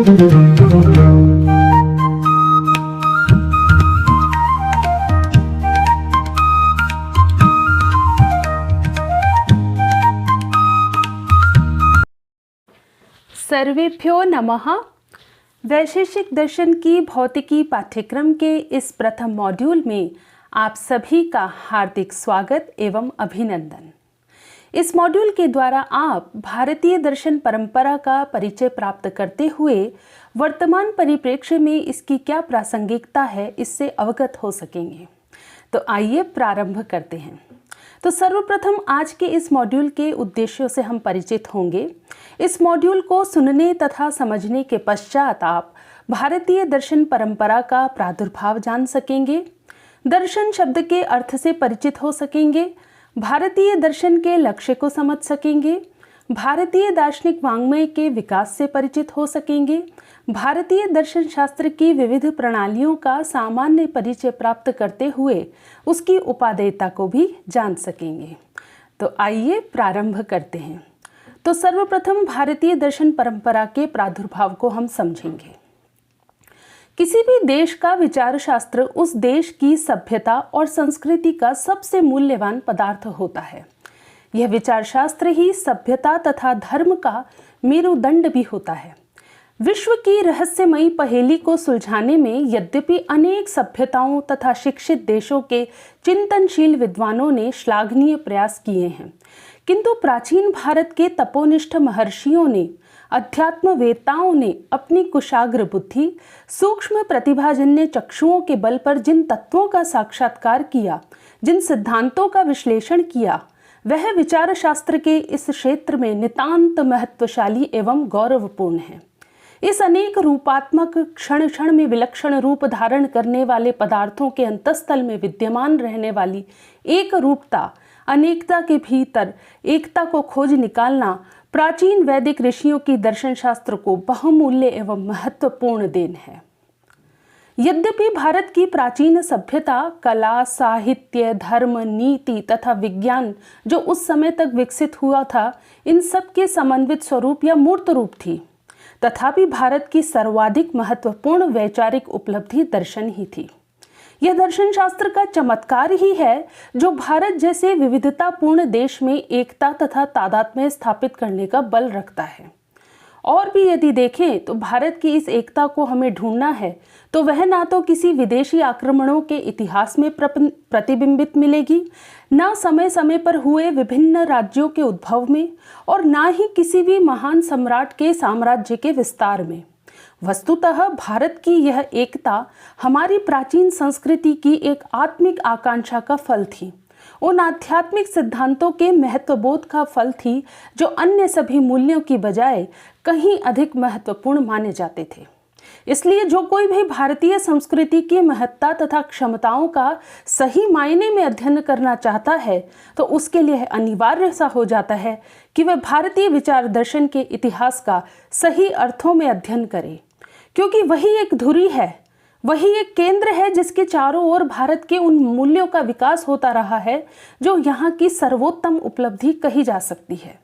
सर्वेभ्यो नमः। वैशेषिक दर्शन की भौतिकी पाठ्यक्रम के इस प्रथम मॉड्यूल में आप सभी का हार्दिक स्वागत एवं अभिनंदन। इस मॉड्यूल के द्वारा आप भारतीय दर्शन परंपरा का परिचय प्राप्त करते हुए वर्तमान परिप्रेक्ष्य में इसकी क्या प्रासंगिकता है इससे अवगत हो सकेंगे। तो आइए प्रारंभ करते हैं। तो सर्वप्रथम आज के इस मॉड्यूल के उद्देश्यों से हम परिचित होंगे। इस मॉड्यूल को सुनने तथा समझने के पश्चात आप भारतीय दर्शन परंपरा का प्रादुर्भाव जान सकेंगे, दर्शन शब्द के अर्थ से परिचित हो सकेंगे, भारतीय दर्शन के लक्ष्य को समझ सकेंगे, भारतीय दार्शनिक वाङ्मय के विकास से परिचित हो सकेंगे, भारतीय दर्शन शास्त्र की विविध प्रणालियों का सामान्य परिचय प्राप्त करते हुए उसकी उपादेयता को भी जान सकेंगे। तो आइए प्रारंभ करते हैं। तो सर्वप्रथम भारतीय दर्शन परंपरा के प्रादुर्भाव को हम समझेंगे। किसी भी देश का विचार शास्त्र उस देश की सभ्यता और संस्कृति का सबसे मूल्यवान पदार्थ होता है। यह विचार शास्त्र ही सभ्यता तथा धर्म का मेरुदंड भी होता है। विश्व की रहस्यमयी पहेली को सुलझाने में यद्यपि अनेक सभ्यताओं तथा शिक्षित देशों के चिंतनशील विद्वानों ने श्लाघनीय प्रयास किए हैं, किंतु प्राचीन भारत के तपोनिष्ठ महर्षियों ने, अध्यात्मवेत्ताओं ने अपनी कुशाग्र बुद्धि, सूक्ष्म प्रतिभाजन्य चक्षुओं के बल पर जिन तत्वों का साक्षात्कार किया, जिन सिद्धांतों का विश्लेषण किया, वह विचार शास्त्र के इस क्षेत्र में नितांत महत्वशाली एवं गौरवपूर्ण है। इस अनेक रूपात्मक क्षण क्षण में विलक्षण रूप धारण करने वाले पदार्थों के अंतस्थल में विद्यमान रहने वाली एक रूपता, अनेकता के भीतर एकता को खोज निकालना प्राचीन वैदिक ऋषियों की दर्शन शास्त्र को बहुमूल्य एवं महत्वपूर्ण देन है। यद्यपि भारत की प्राचीन सभ्यता कला, साहित्य, धर्म, नीति तथा विज्ञान जो उस समय तक विकसित हुआ था, इन सब के समन्वित स्वरूप या मूर्त रूप थी, तथापि भारत की सर्वाधिक महत्वपूर्ण वैचारिक उपलब्धि दर्शन ही थी। यह दर्शन शास्त्र का चमत्कार ही है जो भारत जैसे विविधतापूर्ण देश में एकता तथा तादात्म्य स्थापित करने का बल रखता है। और भी यदि देखें तो भारत की इस एकता को हमें ढूंढना है तो वह ना तो किसी विदेशी आक्रमणों के इतिहास में प्रतिबिंबित मिलेगी, ना समय समय पर हुए विभिन्न राज्यों के उद्भव में, और ना ही किसी भी महान सम्राट के साम्राज्य के विस्तार में। वस्तुतः भारत की यह एकता हमारी प्राचीन संस्कृति की एक आत्मिक आकांक्षा का फल थी, उन आध्यात्मिक सिद्धांतों के महत्वबोध का फल थी जो अन्य सभी मूल्यों की बजाय कहीं अधिक महत्वपूर्ण माने जाते थे। इसलिए जो कोई भी भारतीय संस्कृति की महत्ता तथा क्षमताओं का सही मायने में अध्ययन करना चाहता है तो उसके लिए अनिवार्य सा हो जाता है कि वह भारतीय विचार दर्शन के इतिहास का सही अर्थों में अध्ययन करे, क्योंकि वही एक धुरी है, वही एक केंद्र है जिसके चारों ओर भारत के उन मूल्यों का विकास होता रहा है जो यहाँ की सर्वोत्तम उपलब्धि कही जा सकती है।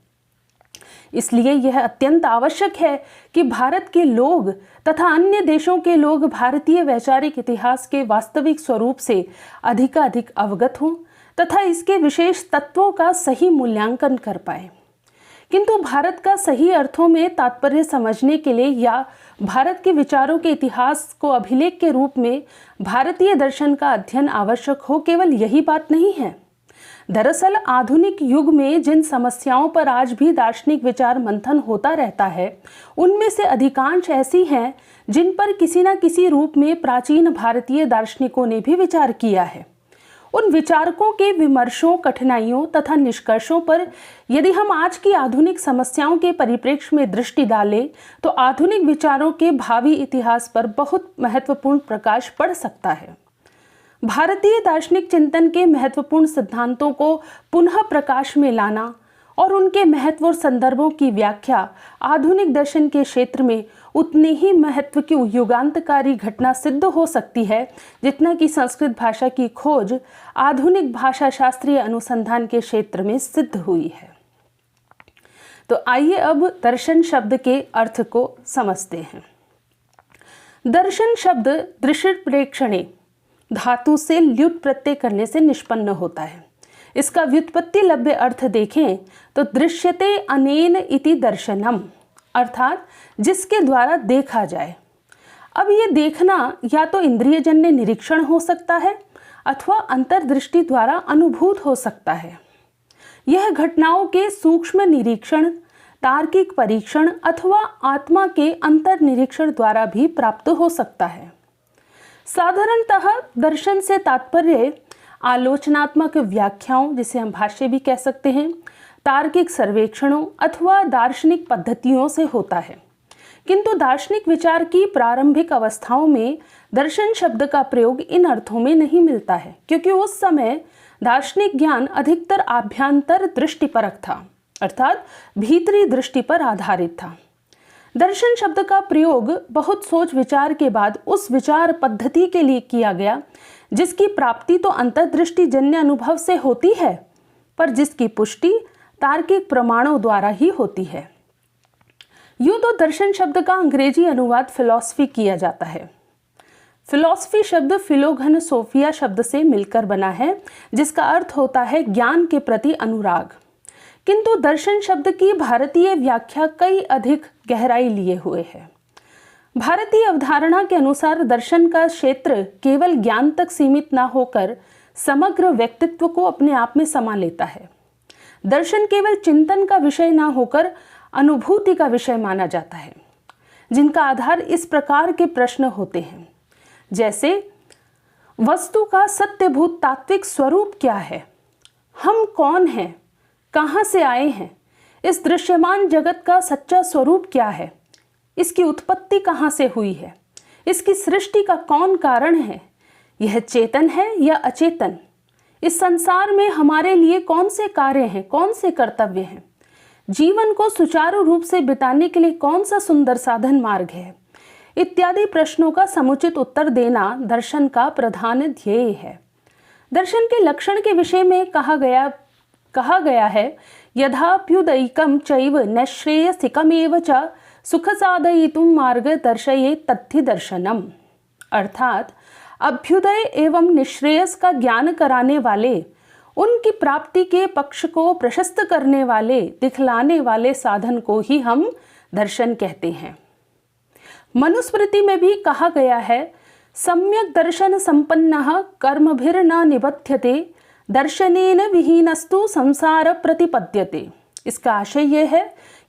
इसलिए यह अत्यंत आवश्यक है कि भारत के लोग तथा अन्य देशों के लोग भारतीय वैचारिक इतिहास के वास्तविक स्वरूप से अधिकाधिक अवगत हों तथा इसके विशेष तत्वों का सही मूल्यांकन कर पाए। किंतु भारत का सही अर्थों में तात्पर्य समझने के लिए या भारत के विचारों के इतिहास को अभिलेख के रूप में भारतीय दर्शन का अध्ययन आवश्यक हो, केवल यही बात नहीं है। दरअसल आधुनिक युग में जिन समस्याओं पर आज भी दार्शनिक विचार मंथन होता रहता है, उनमें से अधिकांश ऐसी हैं जिन पर किसी न किसी रूप में प्राचीन भारतीय दार्शनिकों ने भी विचार किया है। उन विचारकों के विमर्शों, कठिनाइयों तथा निष्कर्षों पर यदि हम आज की आधुनिक समस्याओं के परिप्रेक्ष्य में दृष्टि डालें तो आधुनिक विचारों के भावी इतिहास पर बहुत महत्वपूर्ण प्रकाश पड़ सकता है। भारतीय दार्शनिक चिंतन के महत्वपूर्ण सिद्धांतों को पुनः प्रकाश में लाना और उनके महत्व और संदर्भों की व्याख्या आधुनिक दर्शन के क्षेत्र में उतने ही महत्व की युगांतकारी घटना सिद्ध हो सकती है जितना कि संस्कृत भाषा की खोज आधुनिक भाषा शास्त्रीय अनुसंधान के क्षेत्र में सिद्ध हुई है। तो आइए अब दर्शन शब्द के अर्थ को समझते हैं। दर्शन शब्द दृश्य प्रेक्षणे धातु से ल्युट प्रत्यय करने से निष्पन्न होता है। इसका व्युत्पत्ति लभ्य अर्थ देखें तो दृश्यते अनेन इति दर्शनम, अर्थात जिसके द्वारा देखा जाए। अब ये देखना या तो इंद्रियजन्य निरीक्षण हो सकता है अथवा अंतर्दृष्टि द्वारा अनुभूत हो सकता है। यह घटनाओं के सूक्ष्म निरीक्षण, तार्किक परीक्षण अथवा आत्मा के अंतर निरीक्षण द्वारा भी प्राप्त हो सकता है। साधारणतः दर्शन से तात्पर्य आलोचनात्मक व्याख्याओं, जिसे हम भाष्य भी कह सकते हैं, तार्किक सर्वेक्षणों अथवा दार्शनिक पद्धतियों से होता है। किंतु दार्शनिक विचार की प्रारंभिक अवस्थाओं में दर्शन शब्द का प्रयोग इन अर्थों में नहीं मिलता है, क्योंकि उस समय दार्शनिक ज्ञान अधिकतर आभ्यंतर दृष्टिपरक था, अर्थात भीतरी दृष्टि पर आधारित था। दर्शन शब्द का प्रयोग बहुत सोच विचार के बाद उस विचार पद्धति के लिए किया गया जिसकी प्राप्ति तो अंतर्दृष्टि जन्य अनुभव से होती है, पर जिसकी पुष्टि तार्किक प्रमाणों द्वारा ही होती है। यूं तो दर्शन शब्द का अंग्रेजी अनुवाद फिलॉसफी किया जाता है। फिलॉसफी शब्द फिलोघन सोफिया शब्द से मिलकर बना है, जिसका अर्थ होता है ज्ञान के प्रति अनुराग। किंतु दर्शन शब्द की भारतीय व्याख्या कई अधिक गहराई लिए हुए है। भारतीय अवधारणा के अनुसार दर्शन का क्षेत्र केवल ज्ञान तक सीमित न होकर समग्र व्यक्तित्व को अपने आप में समा लेता है। दर्शन केवल चिंतन का विषय न होकर अनुभूति का विषय माना जाता है, जिनका आधार इस प्रकार के प्रश्न होते हैं, जैसे वस्तु का सत्यभूत तात्विक स्वरूप क्या है, हम कौन हैं, कहाँ से आए हैं, इस दृश्यमान जगत का सच्चा स्वरूप क्या है, इसकी उत्पत्ति कहाँ से हुई है, इसकी सृष्टि का कौन कारण है, यह चेतन है या अचेतन, इस संसार में हमारे लिए कौन से कार्य हैं, कौन से कर्तव्य हैं, जीवन को सुचारू रूप से बिताने के लिए कौन सा सुंदर साधन मार्ग है, इत्यादि प्रश्नों का समुचित उत्तर देना दर्शन का प्रधान ध्येय है। दर्शन के लक्षण के विषय में कहा गया है यथाप्युदयिकं चैव नैश्रेयसिकमेव च सुख साधयितुं मार्ग दर्शयेत् तद्धि दर्शनम, अर्थात अभ्युदय एवं निश्रेयस का ज्ञान कराने वाले, उनकी प्राप्ति के पक्ष को प्रशस्त करने वाले, दिखलाने वाले साधन को ही हम दर्शन कहते हैं। मनुस्मृति में भी कहा गया है सम्यक दर्शन संपन्नः कर्मभिर्न निबध्यते दर्शनेन विहीनस्तु संसार प्रतिपद्यते। इसका आशय यह है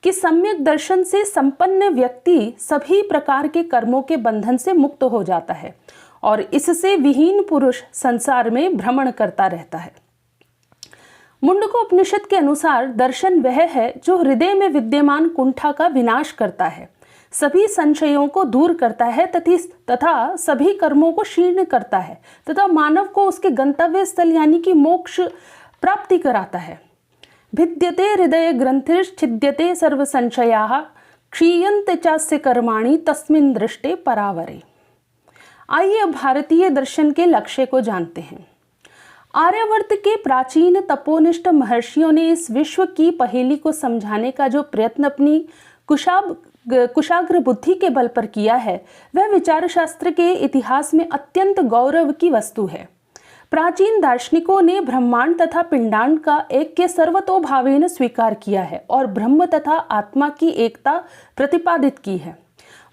कि सम्यक दर्शन से संपन्न व्यक्ति सभी प्रकार के कर्मों के बंधन से मुक्त हो जाता है और इससे विहीन पुरुष संसार में भ्रमण करता रहता है। मुंडकोपनिषद के अनुसार दर्शन वह है जो हृदय में विद्यमान कुंठा का विनाश करता है, सभी संशयों को दूर करता है तथा सभी कर्मों को क्षीण करता है तथा मानव को उसके गंतव्य स्थल यानी कि मोक्ष प्राप्ति कराता है। भिद्यते हृदय ग्रंथिश्छिद्यते सर्व संशयाः क्षीयन्ते चास्य कर्माणि तस्मिन् दृष्टे परावरे। आइए भारतीय दर्शन के लक्ष्य को जानते हैं। आर्यावर्त के प्राचीन तपोनिष्ठ महर्षियों ने इस विश्व की पहेली को समझाने का जो प्रयत्न अपनी कुशाग्र बुद्धि के बल पर किया है, वह विचार शास्त्र के इतिहास में अत्यंत गौरव की वस्तु है। प्राचीन दार्शनिकों ने ब्रह्मांड तथा पिंडांड का ऐक्य सर्वतोभावेन स्वीकार किया है और ब्रह्म तथा आत्मा की एकता प्रतिपादित की है।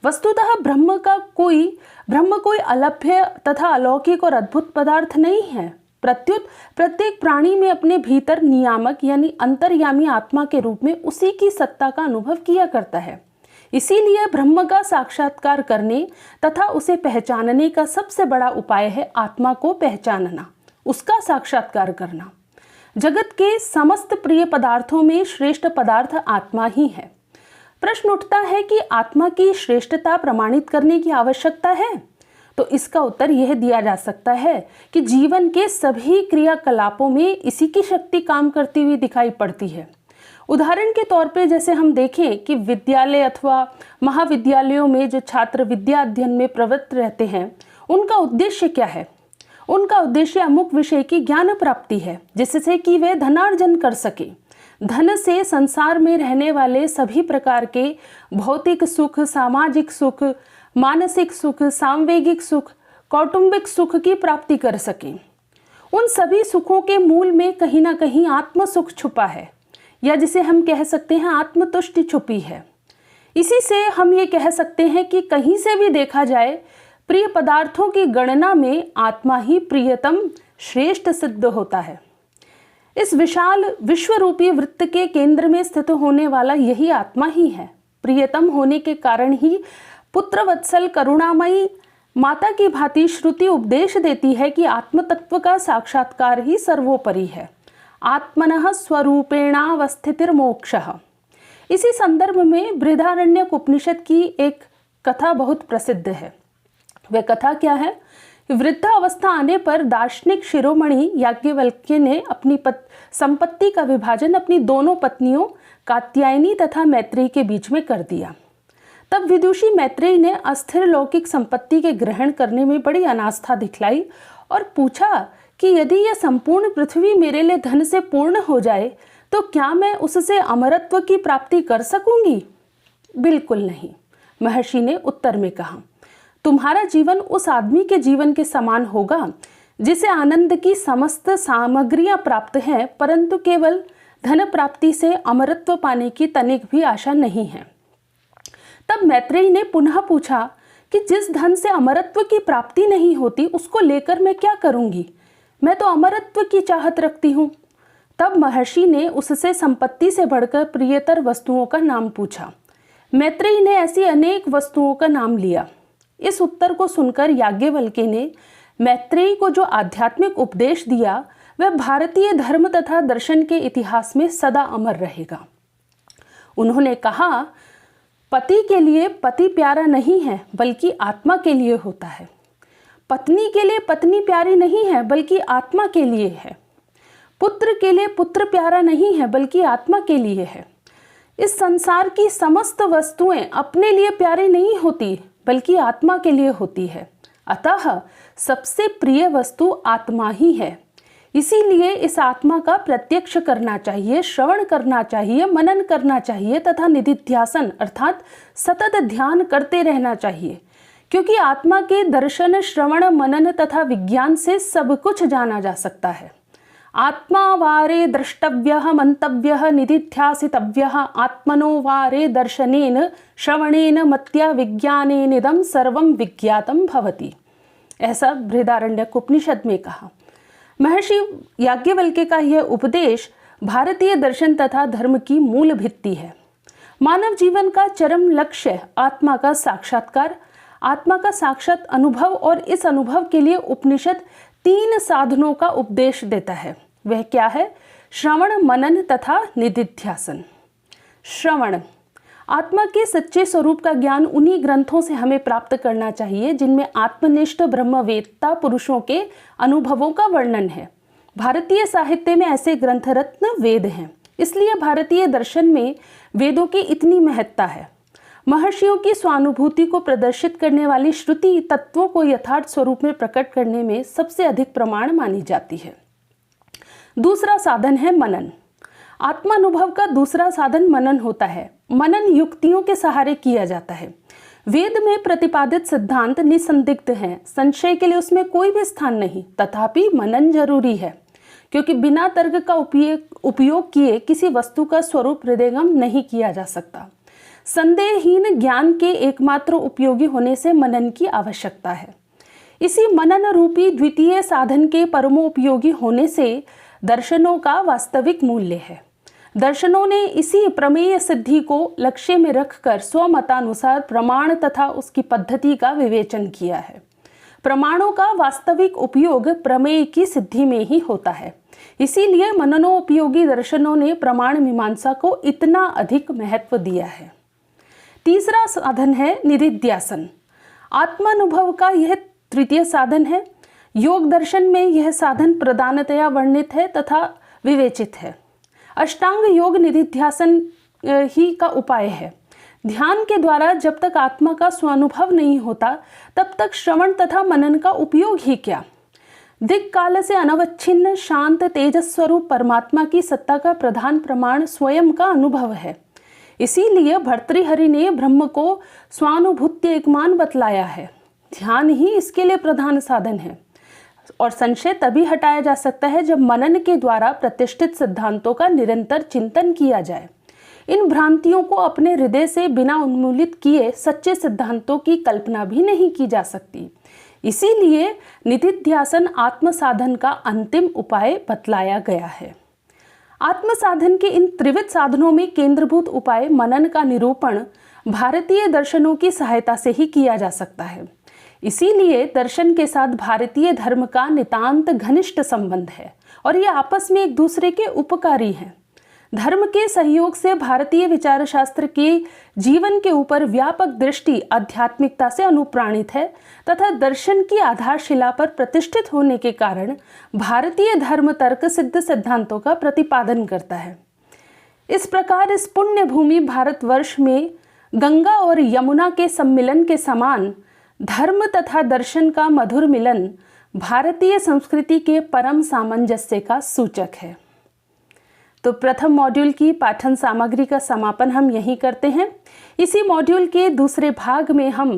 वस्तुतः ब्रह्म कोई अलभ्य तथा अलौकिक और अद्भुत पदार्थ नहीं है, प्रत्युत प्रत्येक प्राणी में अपने भीतर नियामक यानी अंतर्यामी आत्मा के रूप में उसी की सत्ता का अनुभव किया करता है। इसीलिए ब्रह्म का साक्षात्कार करने तथा उसे पहचानने का सबसे बड़ा उपाय है आत्मा को पहचानना, उसका साक्षात्कार करना। जगत के समस्त प्रिय पदार्थों में श्रेष्ठ पदार्थ आत्मा ही है। प्रश्न उठता है कि आत्मा की श्रेष्ठता प्रमाणित करने की आवश्यकता है, तो इसका उत्तर यह दिया जा सकता है कि जीवन के सभी क्रियाकलापों में इसी की शक्ति काम करती हुई दिखाई पड़ती है। उदाहरण के तौर पे जैसे हम देखें कि विद्यालय अथवा महाविद्यालयों में जो छात्र विद्या अध्ययन में प्रवृत्त रहते हैं, उनका उद्देश्य क्या है? उनका उद्देश्य अमुक विषय की ज्ञान प्राप्ति है, जिससे कि वे धनार्जन कर सके। धन से संसार में रहने वाले सभी प्रकार के भौतिक सुख, सामाजिक सुख, मानसिक सुख, सांवेगिक सुख, कौटुंबिक सुख की प्राप्ति कर सकें। उन सभी सुखों के मूल में कहीं ना कहीं आत्म सुख छुपा है, या जिसे हम कह सकते हैं आत्मतुष्टि छुपी है। इसी से हम ये कह सकते हैं कि कहीं से भी देखा जाए, प्रिय पदार्थों की गणना में आत्मा ही प्रियतम श्रेष्ठ सिद्ध होता है। इस विशाल विश्वरूपी वृत्त के केंद्र में स्थित होने वाला यही आत्मा ही है। प्रियतम होने के कारण ही पुत्रवत्सल करुणामयी माता की भांति श्रुति उपदेश देती है कि आत्म तत्व का साक्षात्कार ही सर्वोपरि है। आत्मनः स्वरूपेणावस्थितिर्मोक्षः। इसी संदर्भ में बृहदारण्यक उपनिषद की एक कथा बहुत प्रसिद्ध है। वह कथा क्या है? वृद्धावस्था आने पर दार्शनिक शिरोमणि याज्ञवल्क्य ने अपनी संपत्ति का विभाजन अपनी दोनों पत्नियों कात्यायनी तथा मैत्रेयी के बीच में कर दिया। तब विदुषी मैत्रेयी ने अस्थिर लौकिक संपत्ति के ग्रहण करने में बड़ी अनास्था दिखलाई और पूछा कि यदि यह संपूर्ण पृथ्वी मेरे लिए धन से पूर्ण हो जाए तो क्या मैं उससे अमरत्व की प्राप्ति कर सकूंगी? बिल्कुल नहीं, महर्षि ने उत्तर में कहा। तुम्हारा जीवन उस आदमी के जीवन के समान होगा जिसे आनंद की समस्त सामग्रियां प्राप्त हैं, परंतु केवल धन प्राप्ति से अमरत्व पाने की तनिक भी आशा नहीं है। तब मैत्रेयी ने पुनः पूछा कि जिस धन से अमरत्व की प्राप्ति नहीं होती उसको लेकर मैं क्या करूंगी? मैं तो अमरत्व की चाहत रखती हूँ। तब महर्षि ने उससे संपत्ति से बढ़कर प्रियतर वस्तुओं का नाम पूछा। मैत्रेयी ने ऐसी अनेक वस्तुओं का नाम लिया। इस उत्तर को सुनकर याज्ञवल्क्य ने मैत्रेयी को जो आध्यात्मिक उपदेश दिया वह भारतीय धर्म तथा दर्शन के इतिहास में सदा अमर रहेगा। उन्होंने कहा, पति के लिए पति प्यारा नहीं है बल्कि आत्मा के लिए होता है। पत्नी के लिए पत्नी प्यारी नहीं है बल्कि आत्मा के लिए है। पुत्र के लिए पुत्र प्यारा नहीं है बल्कि आत्मा के लिए है। इस संसार की समस्त वस्तुएं अपने लिए प्यारी नहीं होती बल्कि आत्मा के लिए होती है। अतः सबसे प्रिय वस्तु आत्मा ही है। इसीलिए इस आत्मा का प्रत्यक्ष करना चाहिए, श्रवण करना चाहिए, मनन करना चाहिए तथा निधिध्यासन अर्थात सतत ध्यान करते रहना चाहिए, क्योंकि आत्मा के दर्शन, श्रवण, मनन तथा विज्ञान से सब कुछ जाना जा सकता है। आत्मा वारे द्रष्टव्यः मंतव्यः निधिध्यासितव्यः आत्मनो वारे दर्शनेन श्रवणेन मत्या विज्ञानेनिदं सर्वं विज्ञातं भवति। ऐसा बृहदारण्यक उपनिषद में कहा। महर्षि याज्ञवल्क्य का यह उपदेश भारतीय दर्शन तथा धर्म की मूल भित्ति है। मानव जीवन का चरम लक्ष्य आत्मा का साक्षात्कार, आत्मा का साक्षात अनुभव, और इस अनुभव के लिए उपनिषद 3 साधनों का उपदेश देता है। वह क्या है? श्रवण, मनन तथा निधिध्यासन। श्रवण, आत्मा के सच्चे स्वरूप का ज्ञान उन्हीं ग्रंथों से हमें प्राप्त करना चाहिए जिनमें आत्मनिष्ठ ब्रह्मवेत्ता पुरुषों के अनुभवों का वर्णन है। भारतीय साहित्य में ऐसे ग्रंथ रत्न वेद हैं, इसलिए भारतीय दर्शन में वेदों की इतनी महत्ता है। महर्षियों की स्वानुभूति को प्रदर्शित करने वाली श्रुति तत्वों को यथार्थ स्वरूप में प्रकट करने में सबसे अधिक प्रमाण मानी जाती है। दूसरा साधन है मनन। आत्मानुभव का दूसरा साधन मनन होता है। मनन युक्तियों के सहारे किया जाता है। वेद में प्रतिपादित सिद्धांत निसंदिग्ध हैं, संशय के लिए उसमें कोई भी स्थान नहीं, तथापि मनन जरूरी है, क्योंकि बिना तर्क का उपयोग किए किसी वस्तु का स्वरूप हृदयगम नहीं किया जा सकता। संदेहहीन ज्ञान के एकमात्र उपयोगी होने से मनन की आवश्यकता है। इसी मनन रूपी द्वितीय साधन के परमोपयोगी होने से दर्शनों का वास्तविक मूल्य है। दर्शनों ने इसी प्रमेय सिद्धि को लक्ष्य में रखकर स्वमतानुसार प्रमाण तथा उसकी पद्धति का विवेचन किया है। प्रमाणों का वास्तविक उपयोग प्रमेय की सिद्धि में ही होता है। इसीलिए मननोपयोगी दर्शनों ने प्रमाण मीमांसा को इतना अधिक महत्व दिया है। तीसरा साधन है निधिध्यासन। आत्मानुभव का यह तृतीय साधन है। योग दर्शन में यह साधन प्रधानतया वर्णित है तथा विवेचित है। अष्टांग योग निधिध्यासन ही का उपाय है। ध्यान के द्वारा जब तक आत्मा का स्वानुभव नहीं होता तब तक श्रवण तथा मनन का उपयोग ही क्या। दिक् काल से अनवच्छिन्न शांत तेजस्वरूप परमात्मा की सत्ता का प्रधान प्रमाण स्वयं का अनुभव है। इसीलिए भर्तृहरि ने ब्रह्म को स्वानुभूति एकमान बतलाया है। ध्यान ही इसके लिए प्रधान साधन है और संशय तभी हटाया जा सकता है जब मनन के द्वारा प्रतिष्ठित सिद्धांतों का निरंतर चिंतन किया जाए। इन भ्रांतियों को अपने हृदय से बिना उन्मूलित किए सच्चे सिद्धांतों की कल्पना भी नहीं की जा सकती। इसीलिए निधिध्यासन आत्म साधन का अंतिम उपाय बतलाया गया है। आत्म साधन के इन त्रिविध साधनों में केंद्रभूत उपाय मनन का निरूपण भारतीय दर्शनों की सहायता से ही किया जा सकता है। इसीलिए दर्शन के साथ भारतीय धर्म का नितांत घनिष्ठ संबंध है और ये आपस में एक दूसरे के उपकारी हैं। धर्म के सहयोग से भारतीय विचार शास्त्र के जीवन के ऊपर व्यापक दृष्टि आध्यात्मिकता से अनुप्राणित है तथा दर्शन की आधारशिला पर प्रतिष्ठित होने के कारण भारतीय धर्म तर्क सिद्ध सिद्धांतों का प्रतिपादन करता है। इस प्रकार इस पुण्य भूमि भारतवर्ष में गंगा और यमुना के सम्मिलन के समान धर्म तथा दर्शन का मधुर मिलन भारतीय संस्कृति के परम सामंजस्य का सूचक है। तो प्रथम मॉड्यूल की पाठन सामग्री का समापन हम यहीं करते हैं। इसी मॉड्यूल के दूसरे भाग में हम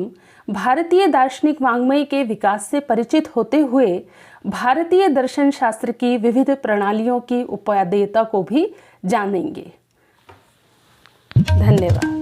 भारतीय दार्शनिक वाङ्मय के विकास से परिचित होते हुए भारतीय दर्शन शास्त्र की विविध प्रणालियों की उपादेयता को भी जानेंगे। धन्यवाद।